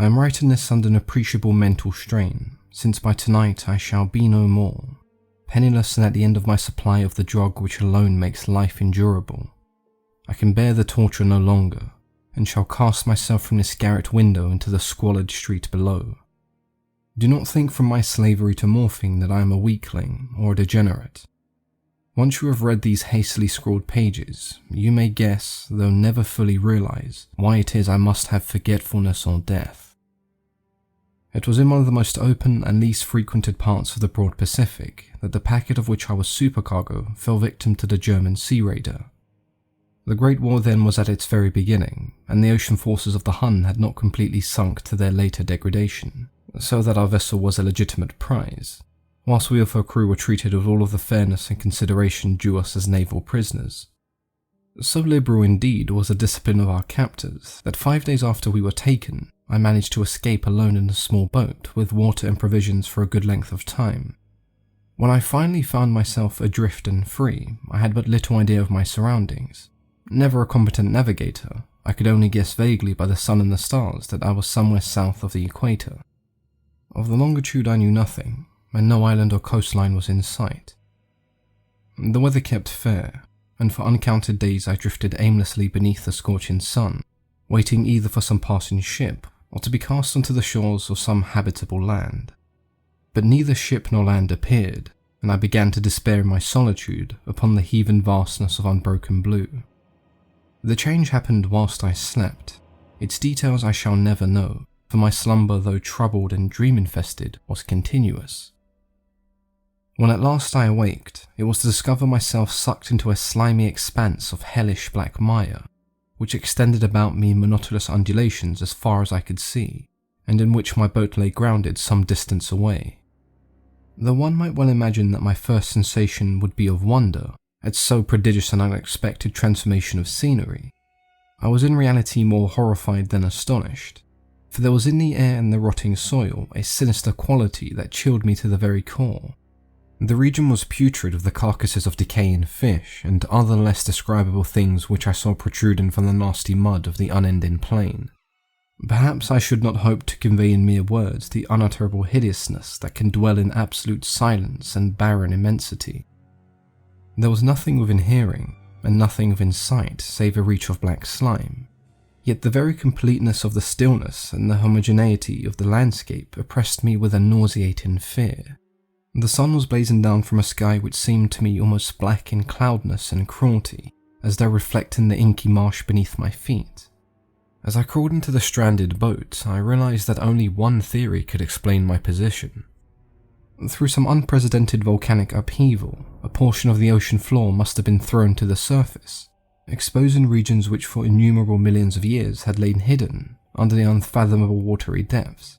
I am writing this under an appreciable mental strain, since by tonight I shall be no more, penniless and at the end of my supply of the drug which alone makes life endurable. I can bear the torture no longer, and shall cast myself from this garret window into the squalid street below. Do not think from my slavery to morphine that I am a weakling or a degenerate. Once you have read these hastily scrawled pages, you may guess, though never fully realize, why it is I must have forgetfulness or death. It was in one of the most open and least frequented parts of the broad Pacific that the packet of which I was supercargo fell victim to the German sea raider. The Great War then was at its very beginning, and the ocean forces of the Hun had not completely sunk to their later degradation, so that our vessel was a legitimate prize, whilst we of her crew were treated with all of the fairness and consideration due us as naval prisoners. So liberal indeed was the discipline of our captors that 5 days after we were taken, I managed to escape alone in a small boat with water and provisions for a good length of time. When I finally found myself adrift and free, I had but little idea of my surroundings. Never a competent navigator, I could only guess vaguely by the sun and the stars that I was somewhere south of the equator. Of the longitude I knew nothing, and no island or coastline was in sight. The weather kept fair, and for uncounted days I drifted aimlessly beneath the scorching sun, waiting either for some passing ship or to be cast onto the shores of some habitable land. But neither ship nor land appeared, and I began to despair in my solitude upon the heaving vastness of unbroken blue. The change happened whilst I slept. Its details I shall never know, for my slumber, though troubled and dream-infested, was continuous. When at last I awaked, it was to discover myself sucked into a slimy expanse of hellish black mire, which extended about me in monotonous undulations as far as I could see, and in which my boat lay grounded some distance away. Though one might well imagine that my first sensation would be of wonder at so prodigious and unexpected transformation of scenery, I was in reality more horrified than astonished, for there was in the air and the rotting soil a sinister quality that chilled me to the very core. The region was putrid with the carcasses of decaying fish and other less describable things which I saw protruding from the nasty mud of the unending plain. Perhaps I should not hope to convey in mere words the unutterable hideousness that can dwell in absolute silence and barren immensity. There was nothing within hearing, and nothing within sight save a reach of black slime, yet the very completeness of the stillness and the homogeneity of the landscape oppressed me with a nauseating fear. The sun was blazing down from a sky which seemed to me almost black in cloudness and cruelty, as though reflecting the inky marsh beneath my feet. As I crawled into the stranded boat, I realized that only one theory could explain my position. Through some unprecedented volcanic upheaval, a portion of the ocean floor must have been thrown to the surface, exposing regions which for innumerable millions of years had lain hidden under the unfathomable watery depths.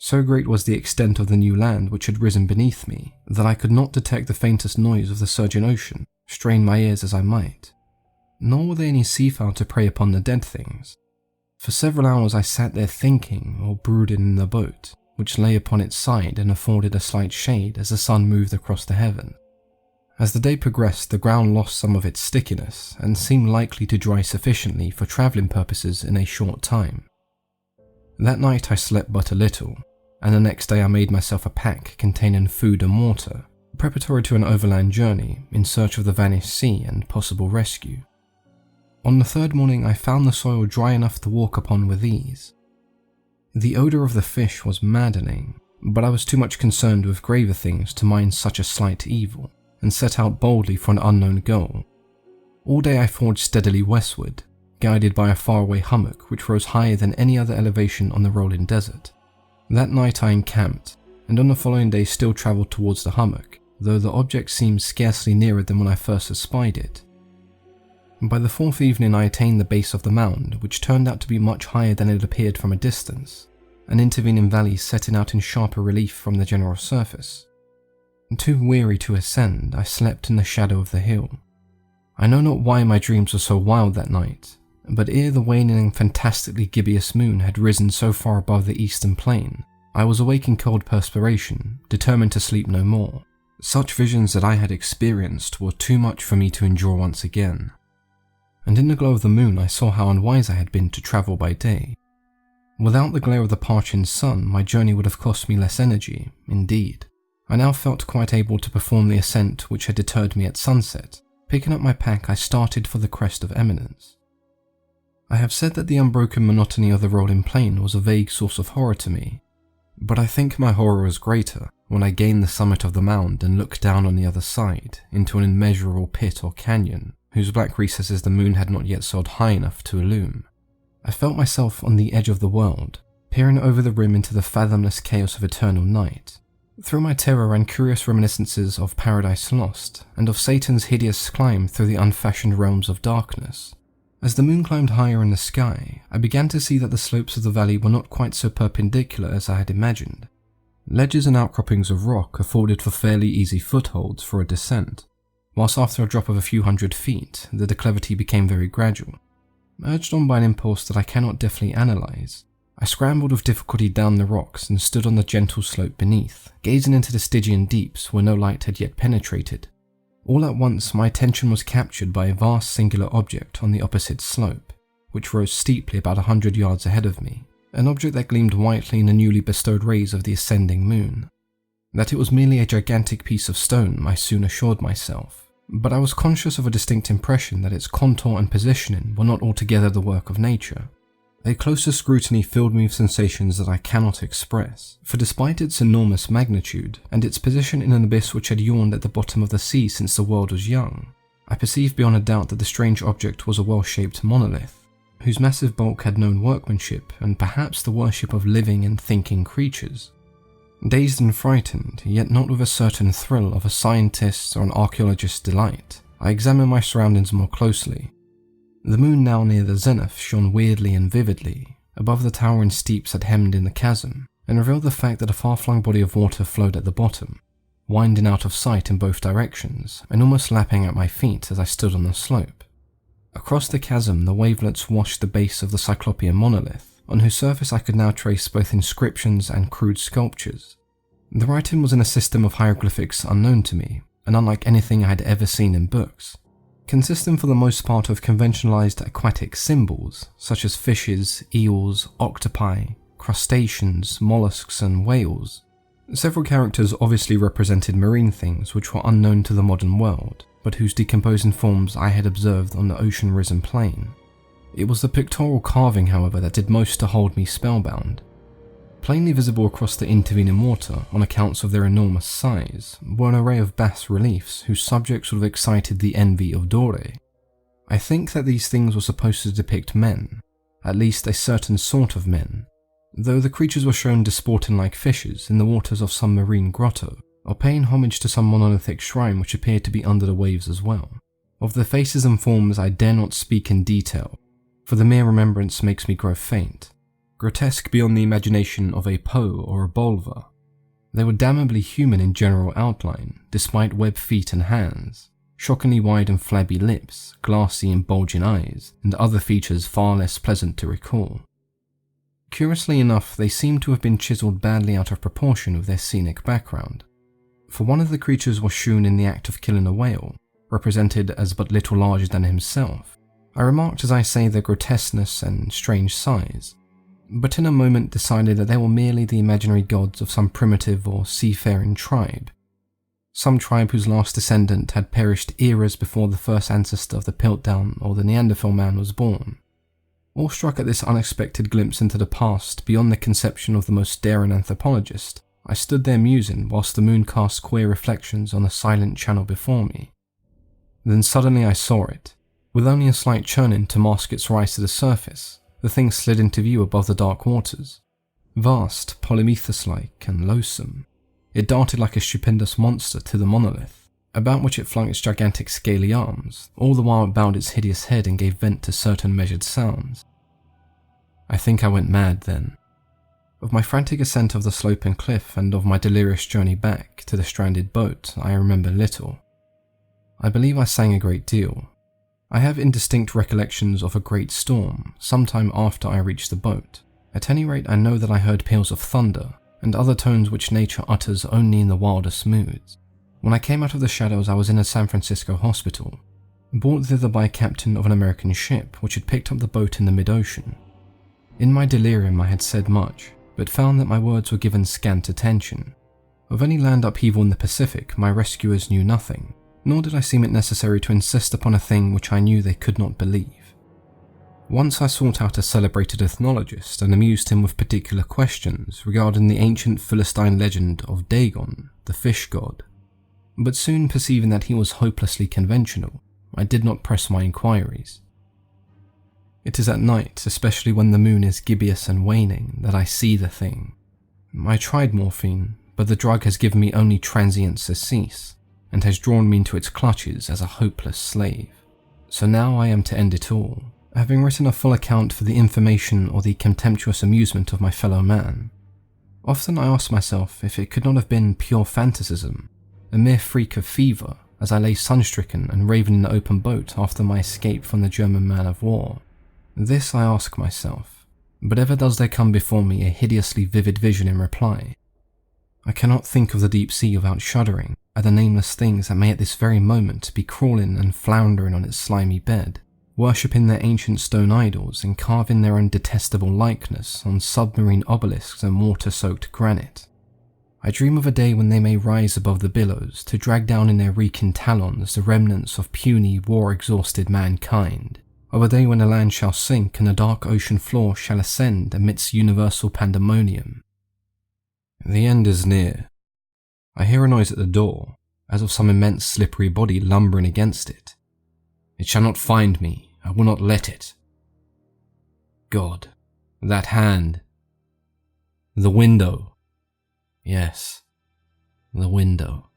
So great was the extent of the new land which had risen beneath me that I could not detect the faintest noise of the surging ocean, strain my ears as I might. Nor were there any seafowl to prey upon the dead things. For several hours I sat there thinking or brooding in the boat, which lay upon its side and afforded a slight shade as the sun moved across the heaven. As the day progressed, the ground lost some of its stickiness and seemed likely to dry sufficiently for travelling purposes in a short time. That night I slept but a little, and the next day I made myself a pack containing food and water, preparatory to an overland journey in search of the vanished sea and possible rescue. On the third morning I found the soil dry enough to walk upon with ease. The odour of the fish was maddening, but I was too much concerned with graver things to mind such a slight evil, and set out boldly for an unknown goal. All day I forged steadily westward, guided by a faraway hummock which rose higher than any other elevation on the rolling desert. That night I encamped, and on the following day still travelled towards the hummock, though the object seemed scarcely nearer than when I first espied it. By the fourth evening I attained the base of the mound, which turned out to be much higher than it appeared from a distance, an intervening valley setting out in sharper relief from the general surface. Too weary to ascend, I slept in the shadow of the hill. I know not why my dreams were so wild that night, but ere the waning and fantastically gibbous moon had risen so far above the eastern plain, I was awake in cold perspiration, determined to sleep no more. Such visions that I had experienced were too much for me to endure once again. And in the glow of the moon I saw how unwise I had been to travel by day. Without the glare of the parching sun, my journey would have cost me less energy, indeed. I now felt quite able to perform the ascent which had deterred me at sunset. Picking up my pack, I started for the crest of eminence. I have said that the unbroken monotony of the rolling plain was a vague source of horror to me, but I think my horror was greater when I gained the summit of the mound and looked down on the other side into an immeasurable pit or canyon, whose black recesses the moon had not yet soared high enough to illume. I felt myself on the edge of the world, peering over the rim into the fathomless chaos of eternal night. Through my terror ran curious reminiscences of Paradise Lost, and of Satan's hideous climb through the unfashioned realms of darkness. As the moon climbed higher in the sky, I began to see that the slopes of the valley were not quite so perpendicular as I had imagined. Ledges and outcroppings of rock afforded for fairly easy footholds for a descent, whilst after a drop of a few hundred feet, the declivity became very gradual. Urged on by an impulse that I cannot deftly analyze, I scrambled with difficulty down the rocks and stood on the gentle slope beneath, gazing into the Stygian deeps where no light had yet penetrated. All at once my attention was captured by a vast singular object on the opposite slope, which rose steeply about 100 yards ahead of me, an object that gleamed whitely in the newly bestowed rays of the ascending moon. That it was merely a gigantic piece of stone I soon assured myself, but I was conscious of a distinct impression that its contour and positioning were not altogether the work of nature. A closer scrutiny filled me with sensations that I cannot express, for despite its enormous magnitude, and its position in an abyss which had yawned at the bottom of the sea since the world was young, I perceived beyond a doubt that the strange object was a well-shaped monolith, whose massive bulk had known workmanship and perhaps the worship of living and thinking creatures. Dazed and frightened, yet not with a certain thrill of a scientist's or an archaeologist's delight, I examined my surroundings more closely. The moon, now near the zenith, shone weirdly and vividly above the towering steeps that hemmed in the chasm, and revealed the fact that a far-flung body of water flowed at the bottom, winding out of sight in both directions and almost lapping at my feet as I stood on the slope. Across the chasm, the wavelets washed the base of the Cyclopean monolith, on whose surface I could now trace both inscriptions and crude sculptures. The writing was in a system of hieroglyphics unknown to me, and unlike anything I had ever seen in books, consisting for the most part of conventionalized aquatic symbols, such as fishes, eels, octopi, crustaceans, mollusks, and whales. Several characters obviously represented marine things which were unknown to the modern world, but whose decomposing forms I had observed on the ocean-risen plain. It was the pictorial carving, however, that did most to hold me spellbound. Plainly visible across the intervening water, on accounts of their enormous size, were an array of bas-reliefs whose subjects would have excited the envy of Dore. I think that these things were supposed to depict men, at least a certain sort of men, though the creatures were shown disporting like fishes in the waters of some marine grotto, or paying homage to some monolithic shrine which appeared to be under the waves as well. Of the faces and forms I dare not speak in detail, for the mere remembrance makes me grow faint. Grotesque beyond the imagination of a Poe or a Bulwer. They were damnably human in general outline, despite webbed feet and hands, shockingly wide and flabby lips, glassy and bulging eyes, and other features far less pleasant to recall. Curiously enough, they seemed to have been chiseled badly out of proportion with their scenic background, for one of the creatures was shewn in the act of killing a whale, represented as but little larger than himself. I remarked as I say their grotesqueness and strange size, but in a moment decided that they were merely the imaginary gods of some primitive or seafaring tribe. Some tribe whose last descendant had perished eras before the first ancestor of the Piltdown or the Neanderthal man was born. Awestruck at this unexpected glimpse into the past beyond the conception of the most daring anthropologist, I stood there musing whilst the moon cast queer reflections on the silent channel before me. Then suddenly I saw it, with only a slight churning to mask its rise to the surface. The thing slid into view above the dark waters. Vast, Polyphemus-like, and loathsome, it darted like a stupendous monster to the monolith, about which it flung its gigantic scaly arms, all the while it bowed its hideous head and gave vent to certain measured sounds. I think I went mad then. Of my frantic ascent of the sloping cliff and of my delirious journey back to the stranded boat, I remember little. I believe I sang a great deal. I have indistinct recollections of a great storm sometime after I reached the boat. At any rate, I know that I heard peals of thunder and other tones which nature utters only in the wildest moods. When I came out of the shadows, I was in a San Francisco hospital, brought thither by a captain of an American ship which had picked up the boat in the mid-ocean. In my delirium I had said much, but found that my words were given scant attention. Of any land upheaval in the Pacific, my rescuers knew nothing, nor did I seem it necessary to insist upon a thing which I knew they could not believe. Once I sought out a celebrated ethnologist and amused him with particular questions regarding the ancient Philistine legend of Dagon, the fish god. But soon perceiving that he was hopelessly conventional, I did not press my inquiries. It is at night, especially when the moon is gibbous and waning, that I see the thing. I tried morphine, but the drug has given me only transient surcease, and has drawn me into its clutches as a hopeless slave. So now I am to end it all, having written a full account for the information or the contemptuous amusement of my fellow man. Often I ask myself if it could not have been pure fantasism, a mere freak of fever, as I lay sun-stricken and raving in the open boat after my escape from the German man of war. This I ask myself, but ever does there come before me a hideously vivid vision in reply. I cannot think of the deep sea without shuddering at the nameless things that may at this very moment be crawling and floundering on its slimy bed, worshipping their ancient stone idols and carving their own detestable likeness on submarine obelisks and water-soaked granite. I dream of a day when they may rise above the billows to drag down in their reeking talons the remnants of puny, war-exhausted mankind, of a day when the land shall sink and the dark ocean floor shall ascend amidst universal pandemonium. The end is near. I hear a noise at the door, as of some immense slippery body lumbering against it. It shall not find me, I will not let it. God, that hand. The window. Yes, the window.